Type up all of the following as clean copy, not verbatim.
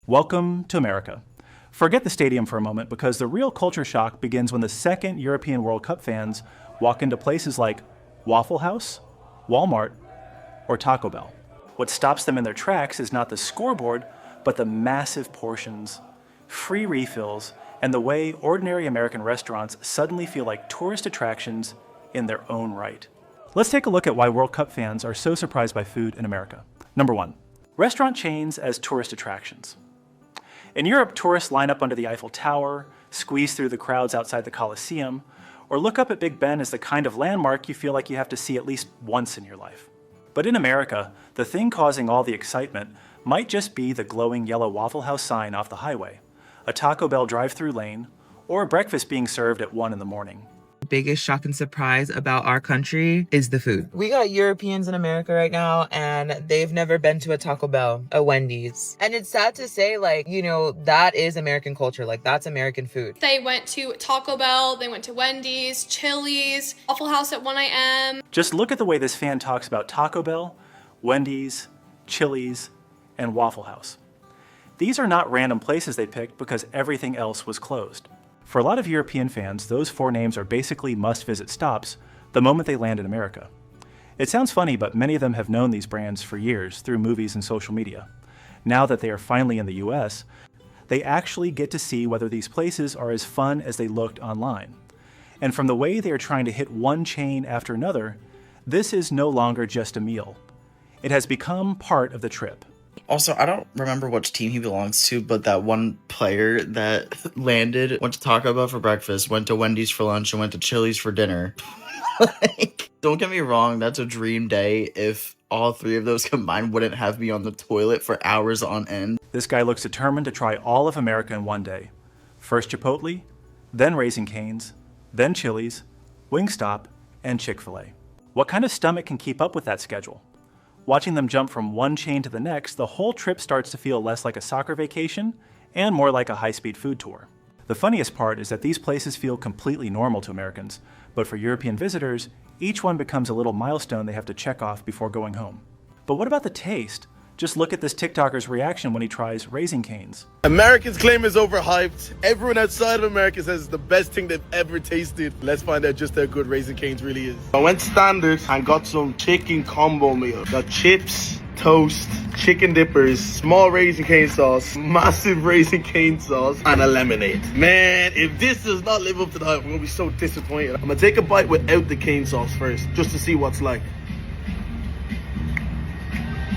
Welcome to America. Forget the stadium for a moment because the real culture shock begins when the second European World Cup fans walk into places like Waffle House, Walmart, or Taco Bell. What stops them in their tracks is not the scoreboard, but the massive portions, free refills, and the way ordinary American restaurants suddenly feel like tourist attractions in their own right. Let's take a look at why World Cup fans are so surprised by food in America. Number one, restaurant chains as tourist attractions. In Europe, tourists line up under the Eiffel Tower, squeeze through the crowds outside the Colosseum, or look up at Big Ben as the kind of landmark you feel like you have to see at least once in your life. But in America, the thing causing all the excitement might just be the glowing yellow Waffle House sign off the highway, a Taco Bell drive-thru lane, or breakfast being served at 1 in the morning. Biggest shock and surprise about our country is the food. We got Europeans in America right now and they've never been to a Taco Bell, a Wendy's. And it's sad to say, that is American culture. That's American food. They went to Taco Bell, they went to Wendy's, Chili's, Waffle House at 1 a.m. Just look at the way this fan talks about Taco Bell, Wendy's, Chili's, and Waffle House. These are not random places they picked because everything else was closed. For a lot of European fans, those four names are basically must-visit stops the moment they land in America. It sounds funny, but many of them have known these brands for years through movies and social media. Now that they are finally in the US, they actually get to see whether these places are as fun as they looked online. And from the way they are trying to hit one chain after another, this is no longer just a meal. It has become part of the trip. Also, I don't remember which team he belongs to, but that one player that landed, went to Taco Bell for breakfast, went to Wendy's for lunch, and went to Chili's for dinner. Don't get me wrong, that's a dream day if all three of those combined wouldn't have me on the toilet for hours on end. This guy looks determined to try all of America in one day. First Chipotle, then Raising Cane's, then Chili's, Wingstop, and Chick-fil-A. What kind of stomach can keep up with that schedule? Watching them jump from one chain to the next, the whole trip starts to feel less like a soccer vacation and more like a high-speed food tour. The funniest part is that these places feel completely normal to Americans, but for European visitors, each one becomes a little milestone they have to check off before going home. But what about the taste? Just look at this TikToker's reaction when he tries Raising Cane's. Americans claim it's overhyped. Everyone outside of America says it's the best thing they've ever tasted. Let's find out just how good Raising Cane's really is. I went standard and got some chicken combo meal. Got chips, toast, chicken dippers, small Raising Cane sauce, massive Raising Cane sauce, and a lemonade. Man, if this does not live up to the hype, I'm gonna be so disappointed. I'm gonna take a bite without the cane sauce first, just to see what's like.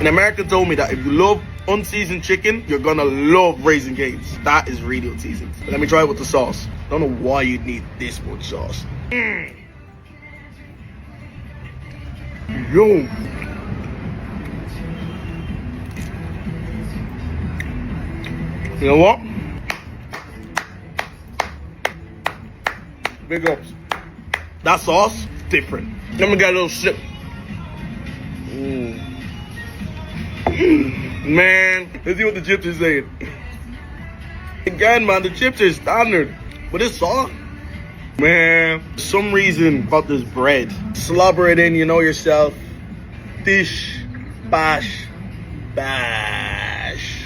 An American told me that if you love unseasoned chicken, you're gonna love Raising Cane's. That is really unseasoned. Let me try it with the sauce. I don't know why you'd need this much sauce. Yo. You know what? Big ups. That sauce, different. Let me get a little sip. Man, let's see what the chips is saying. Again, man, the chips are standard. But this sauce, man, for some reason, got this bread. Slobber it in, you know yourself. Dish, bash, bash.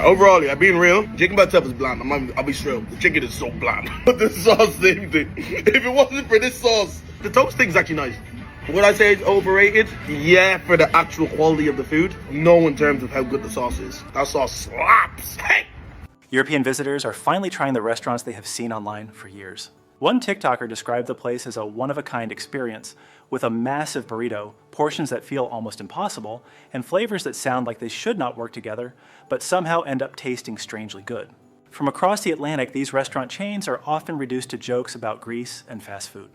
Overall, yeah, being real, chicken by itself is bland. I'll be straight up. The chicken is so bland. But the sauce, same thing. If it wasn't for this sauce, the toast thing's actually nice. Would I say it's overrated? Yeah, for the actual quality of the food. No, in terms of how good the sauce is. That sauce slaps. Hey! European visitors are finally trying the restaurants they have seen online for years. One TikToker described the place as a one-of-a-kind experience with a massive burrito, portions that feel almost impossible, and flavors that sound like they should not work together, but somehow end up tasting strangely good. From across the Atlantic, these restaurant chains are often reduced to jokes about grease and fast food.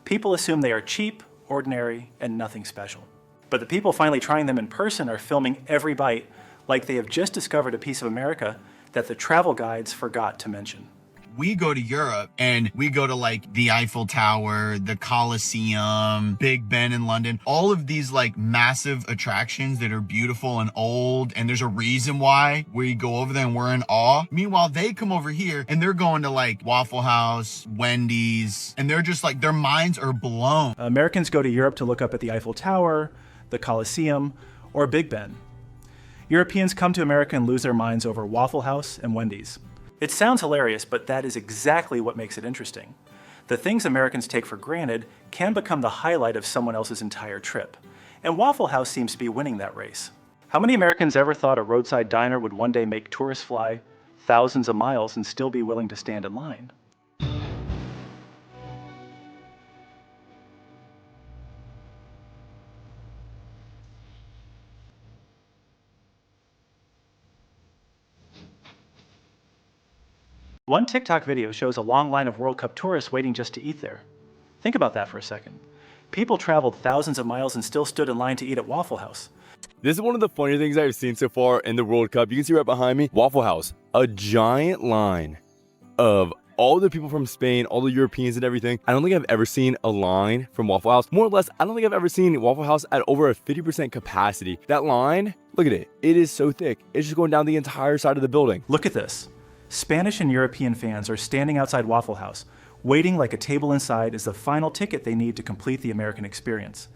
People assume they are cheap, ordinary, and nothing special. But the people finally trying them in person are filming every bite like they have just discovered a piece of America that the travel guides forgot to mention. we go to Europe and we go to like the Eiffel Tower, the Colosseum, Big Ben in London, all of these like massive attractions that are beautiful and old. And there's a reason why we go over there and we're in awe. Meanwhile, they come over here and they're going to like Waffle House, Wendy's, and they're just like, their minds are blown. Americans go to Europe to look up at the Eiffel Tower, the Colosseum, or Big Ben. Europeans come to America and lose their minds over Waffle House and Wendy's. It sounds hilarious, but that is exactly what makes it interesting. The things Americans take for granted can become the highlight of someone else's entire trip. And Waffle House seems to be winning that race. How many Americans ever thought a roadside diner would one day make tourists fly thousands of miles and still be willing to stand in line? One TikTok video shows a long line of World Cup tourists waiting just to eat there. Think about that for a second. People traveled thousands of miles and still stood in line to eat at Waffle House. This is one of the funnier things I've seen so far in the World Cup. You can see right behind me, Waffle House, a giant line of all the people from Spain, all the Europeans and everything. I don't think I've ever seen a line from Waffle House. More or less, I don't think I've ever seen Waffle House at over a 50% capacity. That line, look at it. It is so thick. It's just going down the entire side of the building. Look at this. Spanish and European fans are standing outside Waffle House, waiting like a table inside is the final ticket they need to complete the American experience.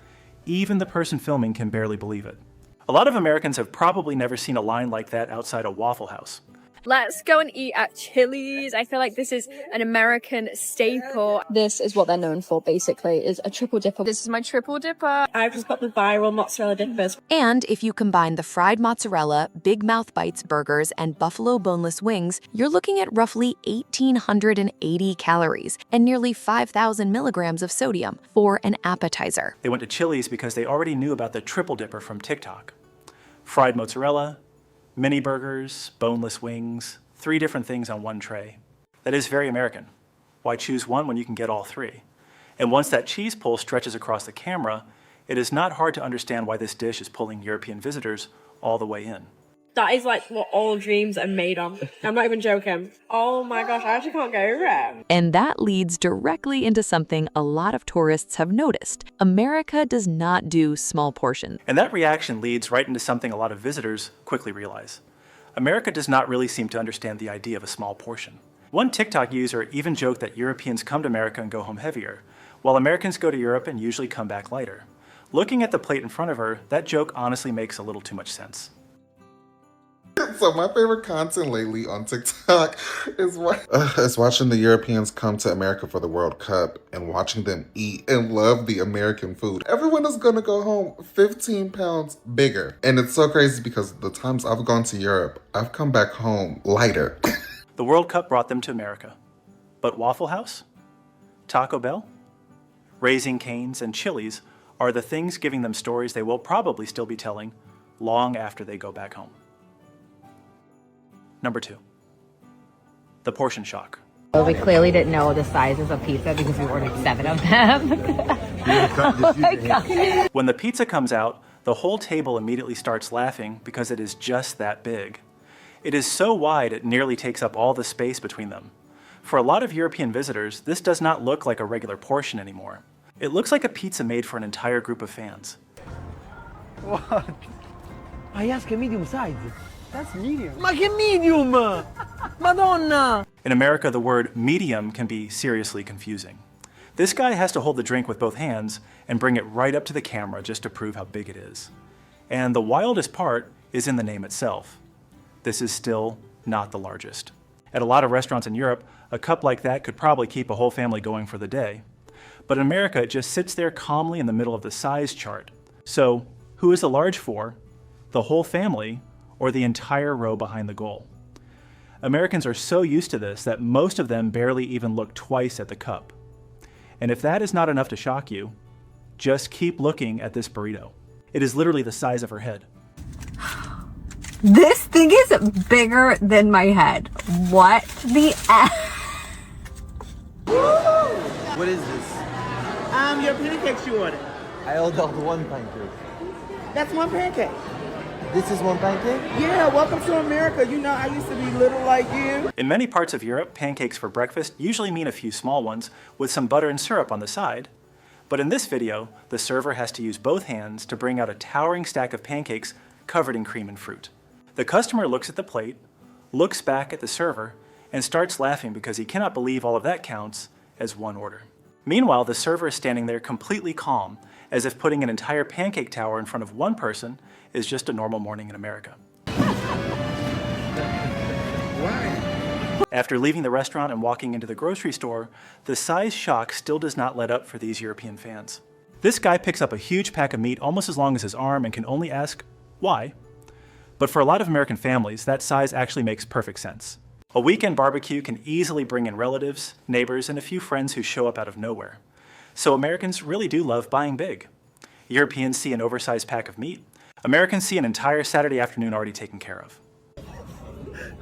Even the person filming can barely believe it. A lot of Americans have probably never seen a line like that outside a Waffle House. Let's go and eat at Chili's. I feel like this is an American staple. This is what they're known for, basically, is a triple dipper. This is my triple dipper. I've just got the viral mozzarella dippers. And if you combine the fried mozzarella, Big Mouth Bites burgers, and buffalo boneless wings, you're looking at roughly 1,880 calories and nearly 5,000 milligrams of sodium for an appetizer. They went to Chili's because they already knew about the triple dipper from TikTok. Fried mozzarella, mini burgers, boneless wings, 3 different things on one tray. That is very American. Why choose one when you can get all 3? And once that cheese pull stretches across the camera, it is not hard to understand why this dish is pulling European visitors all the way in. That is like what all dreams are made of. I'm not even joking. Oh my gosh, I actually can't go over it. And that leads directly into something a lot of tourists have noticed. America does not do small portions. And that reaction leads right into something a lot of visitors quickly realize. America does not really seem to understand the idea of a small portion. One TikTok user even joked that Europeans come to America and go home heavier, while Americans go to Europe and usually come back lighter. Looking at the plate in front of her, that joke honestly makes a little too much sense. So my favorite content lately on TikTok is watching the Europeans come to America for the World Cup and watching them eat and love the American food. Everyone is gonna go home 15 pounds bigger. And it's so crazy because the times I've gone to Europe, I've come back home lighter. The World Cup brought them to America. But Waffle House, Taco Bell, Raising Cane's, and Chili's are the things giving them stories they will probably still be telling long after they go back home. Number 2, the portion shock. Well, we clearly didn't know the sizes of pizza because we ordered 7 of them. Oh my God. When the pizza comes out, the whole table immediately starts laughing because it is just that big. It is so wide it nearly takes up all the space between them. For a lot of European visitors, this does not look like a regular portion anymore. It looks like a pizza made for an entire group of fans. What? I asked a medium size. That's medium. Ma che medium? Madonna! In America, the word medium can be seriously confusing. This guy has to hold the drink with both hands and bring it right up to the camera just to prove how big it is. And the wildest part is in the name itself. This is still not the largest. At a lot of restaurants in Europe, a cup like that could probably keep a whole family going for the day. But in America, it just sits there calmly in the middle of the size chart. So, who is the large for? The whole family, or the entire row behind the goal? Americans are so used to this that most of them barely even look twice at the cup. And if that is not enough to shock you, just keep looking at this burrito. It is literally the size of her head. This thing is bigger than my head. What the F? What is this? Your pancakes you ordered. I ordered 1 pancake. That's 1 pancake. This is one pancake? Yeah, welcome to America. You know, I used to be little like you. In many parts of Europe, pancakes for breakfast usually mean a few small ones with some butter and syrup on the side. But in this video, the server has to use both hands to bring out a towering stack of pancakes covered in cream and fruit. The customer looks at the plate, looks back at the server, and starts laughing because he cannot believe all of that counts as one order. Meanwhile, the server is standing there completely calm, as if putting an entire pancake tower in front of one person is just a normal morning in America. After leaving the restaurant and walking into the grocery store, the size shock still does not let up for these European fans. This guy picks up a huge pack of meat almost as long as his arm and can only ask, why? But for a lot of American families, that size actually makes perfect sense. A weekend barbecue can easily bring in relatives, neighbors, and a few friends who show up out of nowhere. So Americans really do love buying big. Europeans see an oversized pack of meat. Americans see an entire Saturday afternoon already taken care of.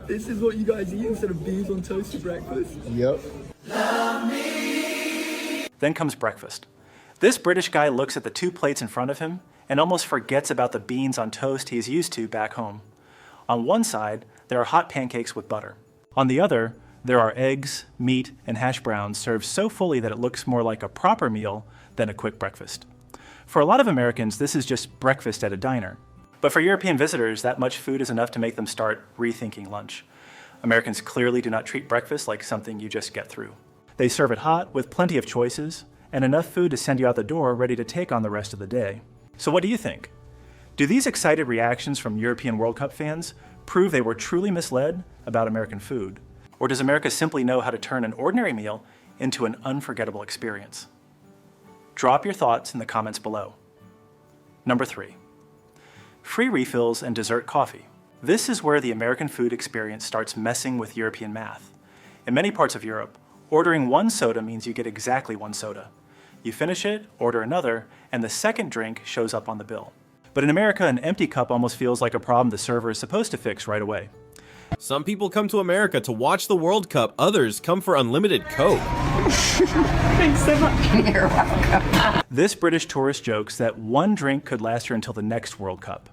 This is what you guys eat instead of beans on toast for breakfast? Yep. Then comes breakfast. This British guy looks at the two plates in front of him and almost forgets about the beans on toast he is used to back home. On one side, there are hot pancakes with butter. On the other, there are eggs, meat, and hash browns served so fully that it looks more like a proper meal than a quick breakfast. For a lot of Americans, this is just breakfast at a diner. But for European visitors, that much food is enough to make them start rethinking lunch. Americans clearly do not treat breakfast like something you just get through. They serve it hot with plenty of choices and enough food to send you out the door ready to take on the rest of the day. So what do you think? Do these excited reactions from European World Cup fans prove they were truly misled about American food? Or does America simply know how to turn an ordinary meal into an unforgettable experience? Drop your thoughts in the comments below. Number 3. Free refills and dessert coffee. This is where the American food experience starts messing with European math. In many parts of Europe, ordering one soda means you get exactly one soda. You finish it, order another, and the second drink shows up on the bill. But in America, an empty cup almost feels like a problem the server is supposed to fix right away. Some people come to America to watch the World Cup, others come for unlimited Coke. Thanks so much. You're welcome. This British tourist jokes that one drink could last her until the next World Cup.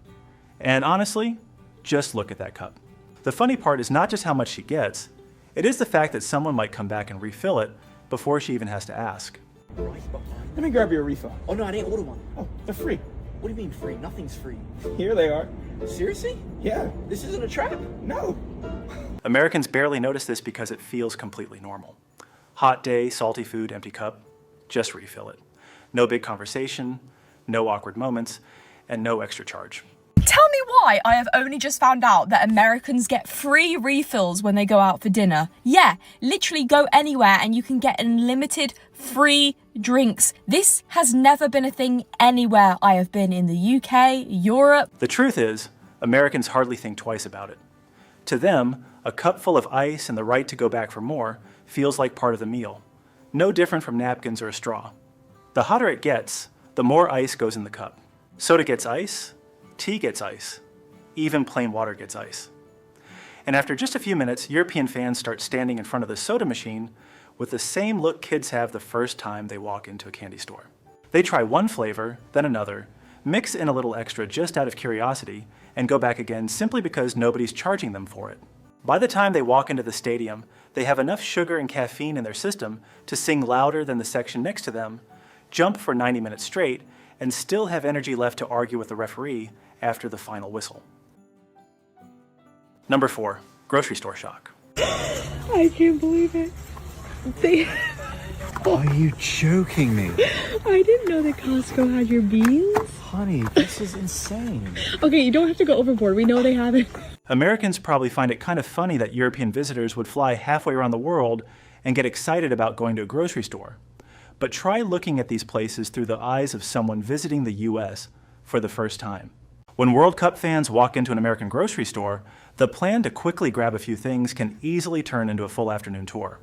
And honestly, just look at that cup. The funny part is not just how much she gets, it is the fact that someone might come back and refill it before she even has to ask. Let me grab you a refill. Oh no, I didn't order one. Oh, they're free. What do you mean free? Nothing's free. Here they are. Seriously? Yeah. This isn't a trap? No. Americans barely notice this because it feels completely normal. Hot day, salty food, empty cup, just refill it. No big conversation, no awkward moments, and no extra charge. Tell me why I have only just found out that Americans get free refills when they go out for dinner. Yeah, literally go anywhere and you can get unlimited free drinks. This has never been a thing anywhere I have been in the UK, Europe. The truth is, Americans hardly think twice about it. To them, a cup full of ice and the right to go back for more feels like part of the meal. No different from napkins or a straw. The hotter it gets, the more ice goes in the cup. Soda gets ice, tea gets ice, even plain water gets ice. And after just a few minutes, European fans start standing in front of the soda machine with the same look kids have the first time they walk into a candy store. They try one flavor, then another, mix in a little extra just out of curiosity, and go back again simply because nobody's charging them for it. By the time they walk into the stadium, they have enough sugar and caffeine in their system to sing louder than the section next to them, jump for 90 minutes straight, and still have energy left to argue with the referee after the final whistle. Number 4, grocery store shock. I can't believe it. Are you joking me? I didn't know that Costco had your beans. Honey, this is insane. Okay, you don't have to go overboard. We know they have it. Americans probably find it kind of funny that European visitors would fly halfway around the world and get excited about going to a grocery store. But try looking at these places through the eyes of someone visiting the US for the first time. When World Cup fans walk into an American grocery store, the plan to quickly grab a few things can easily turn into a full afternoon tour.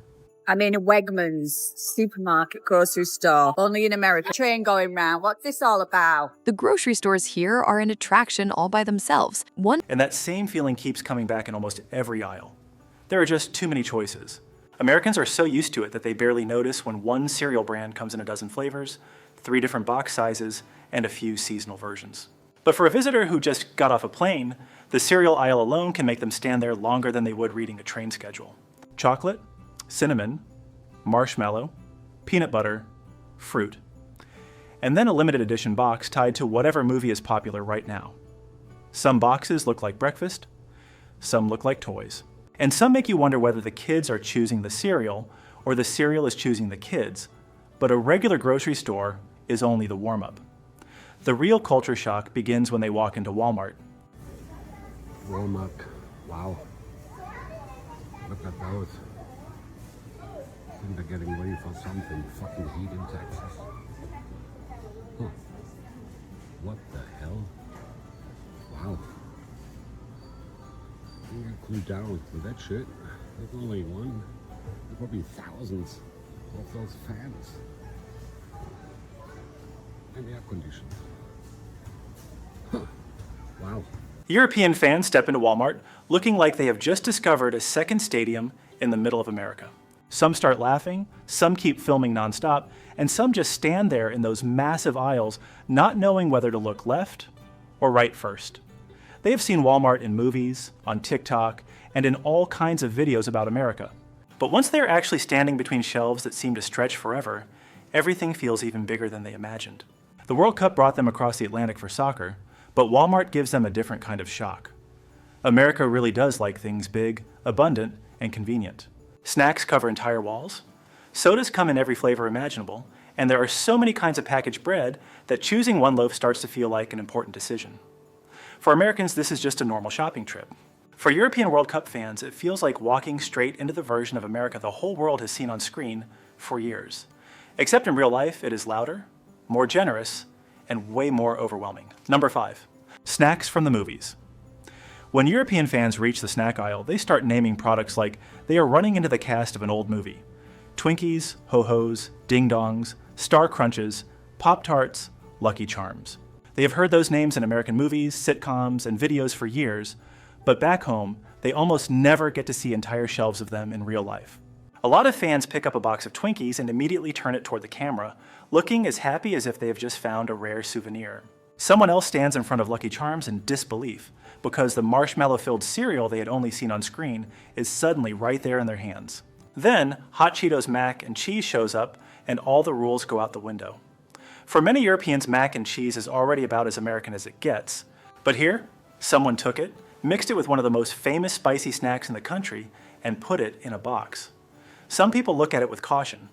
I'm in a Wegmans supermarket grocery store, only in America. Train going round. What's this all about? The grocery stores here are an attraction all by themselves. And that same feeling keeps coming back in almost every aisle. There are just too many choices. Americans are so used to it that they barely notice when one cereal brand comes in a dozen flavors, 3 different box sizes, and a few seasonal versions. But for a visitor who just got off a plane, the cereal aisle alone can make them stand there longer than they would reading a train schedule. Chocolate, cinnamon, marshmallow, peanut butter, fruit. And then a limited edition box tied to whatever movie is popular right now. Some boxes look like breakfast, some look like toys. And some make you wonder whether the kids are choosing the cereal or the cereal is choosing the kids, but a regular grocery store is only the warm-up. The real culture shock begins when they walk into Walmart. Warm-up, wow. Look at those. I think they're getting ready for something. Fucking heat in Texas. Huh. What the hell? Wow. You get cooled down with that shit. There's only one. There's probably thousands of those fans. And air conditioners. Huh. Wow. European fans step into Walmart looking like they have just discovered a second stadium in the middle of America. Some start laughing, some keep filming nonstop, and some just stand there in those massive aisles not knowing whether to look left or right first. They have seen Walmart in movies, on TikTok, and in all kinds of videos about America. But once they are actually standing between shelves that seem to stretch forever, everything feels even bigger than they imagined. The World Cup brought them across the Atlantic for soccer, but Walmart gives them a different kind of shock. America really does like things big, abundant, and convenient. Snacks cover entire walls, sodas come in every flavor imaginable, and there are so many kinds of packaged bread that choosing one loaf starts to feel like an important decision. For Americans, this is just a normal shopping trip. For European World Cup fans, it feels like walking straight into the version of America the whole world has seen on screen for years. Except in real life, it is louder, more generous, and way more overwhelming. Number 5, snacks from the movies. When European fans reach the snack aisle, they start naming products like they are running into the cast of an old movie. Twinkies, Ho-Hos, Ding Dongs, Star Crunches, Pop-Tarts, Lucky Charms. They have heard those names in American movies, sitcoms, and videos for years, but back home, they almost never get to see entire shelves of them in real life. A lot of fans pick up a box of Twinkies and immediately turn it toward the camera, looking as happy as if they have just found a rare souvenir. Someone else stands in front of Lucky Charms in disbelief, because the marshmallow-filled cereal they had only seen on screen is suddenly right there in their hands. Then, Hot Cheetos mac and cheese shows up, and all the rules go out the window. For many Europeans, mac and cheese is already about as American as it gets. But here, someone took it, mixed it with one of the most famous spicy snacks in the country, and put it in a box. Some people look at it with caution.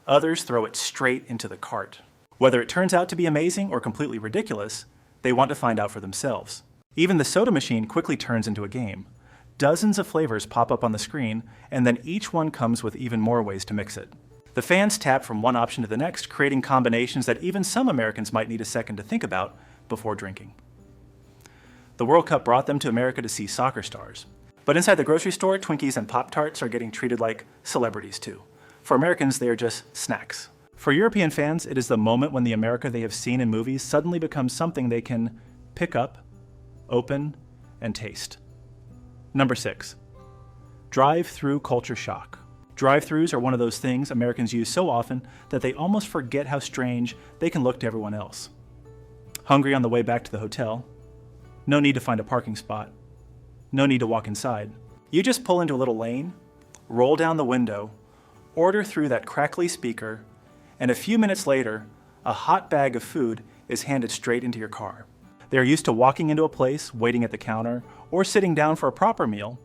Others throw it straight into the cart. Whether it turns out to be amazing or completely ridiculous, they want to find out for themselves. Even the soda machine quickly turns into a game. Dozens of flavors pop up on the screen, and then each one comes with even more ways to mix it. The fans tap from one option to the next, creating combinations that even some Americans might need a second to think about before drinking. The World Cup brought them to America to see soccer stars. But inside the grocery store, Twinkies and Pop-Tarts are getting treated like celebrities too. For Americans, they are just snacks. For European fans, it is the moment when the America they have seen in movies suddenly becomes something they can pick up, open, and taste. Number 6, drive-thru culture shock. Drive-thrus are one of those things Americans use so often that they almost forget how strange they can look to everyone else. Hungry on the way back to the hotel? No need to find a parking spot. No need to walk inside. You just pull into a little lane, roll down the window, order through that crackly speaker, and a few minutes later, a hot bag of food is handed straight into your car. They are used to walking into a place, waiting at the counter, or sitting down for a proper meal,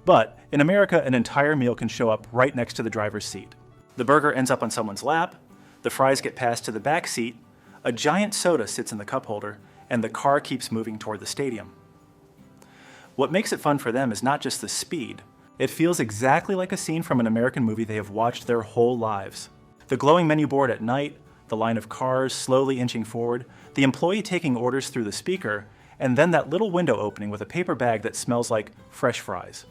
but in America, an entire meal can show up right next to the driver's seat. The burger ends up on someone's lap, the fries get passed to the back seat, a giant soda sits in the cup holder, and the car keeps moving toward the stadium. What makes it fun for them is not just the speed. It feels exactly like a scene from an American movie they have watched their whole lives. The glowing menu board at night, the line of cars slowly inching forward, the employee taking orders through the speaker, and then that little window opening with a paper bag that smells like fresh fries.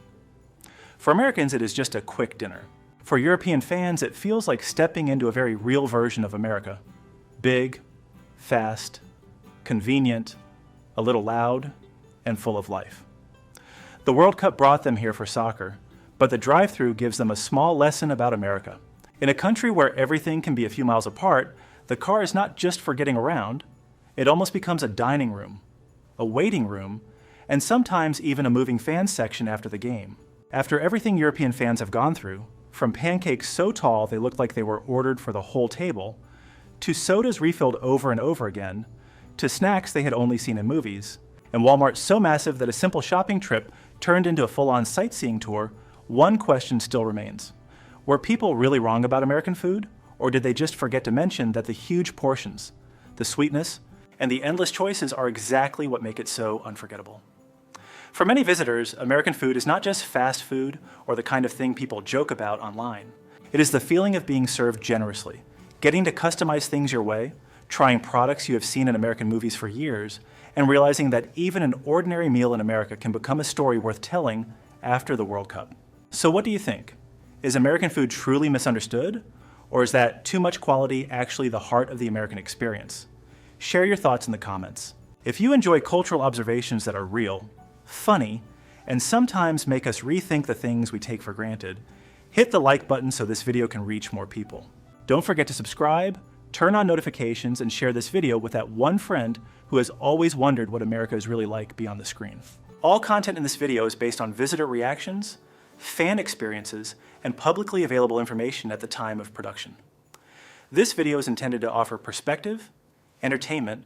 For Americans, it is just a quick dinner. For European fans, it feels like stepping into a very real version of America. Big, fast, convenient, a little loud, and full of life. The World Cup brought them here for soccer, but the drive-thru gives them a small lesson about America. In a country where everything can be a few miles apart, the car is not just for getting around, it almost becomes a dining room, a waiting room, and sometimes even a moving fans section after the game. After everything European fans have gone through, from pancakes so tall they looked like they were ordered for the whole table, to sodas refilled over and over again, to snacks they had only seen in movies, and Walmart so massive that a simple shopping trip turned into a full-on sightseeing tour, one question still remains. Were people really wrong about American food, or did they just forget to mention that the huge portions, the sweetness, and the endless choices are exactly what make it so unforgettable? For many visitors, American food is not just fast food or the kind of thing people joke about online. It is the feeling of being served generously, getting to customize things your way, trying products you have seen in American movies for years, and realizing that even an ordinary meal in America can become a story worth telling after the World Cup. So what do you think? Is American food truly misunderstood? Or is that too much quality actually the heart of the American experience? Share your thoughts in the comments. If you enjoy cultural observations that are real, funny, and sometimes make us rethink the things we take for granted, hit the like button so this video can reach more people. Don't forget to subscribe, turn on notifications, and share this video with that one friend who has always wondered what America is really like beyond the screen. All content in this video is based on visitor reactions, fan experiences, and publicly available information at the time of production. This video is intended to offer perspective, entertainment,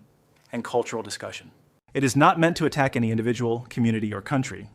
and cultural discussion. It is not meant to attack any individual, community, or country.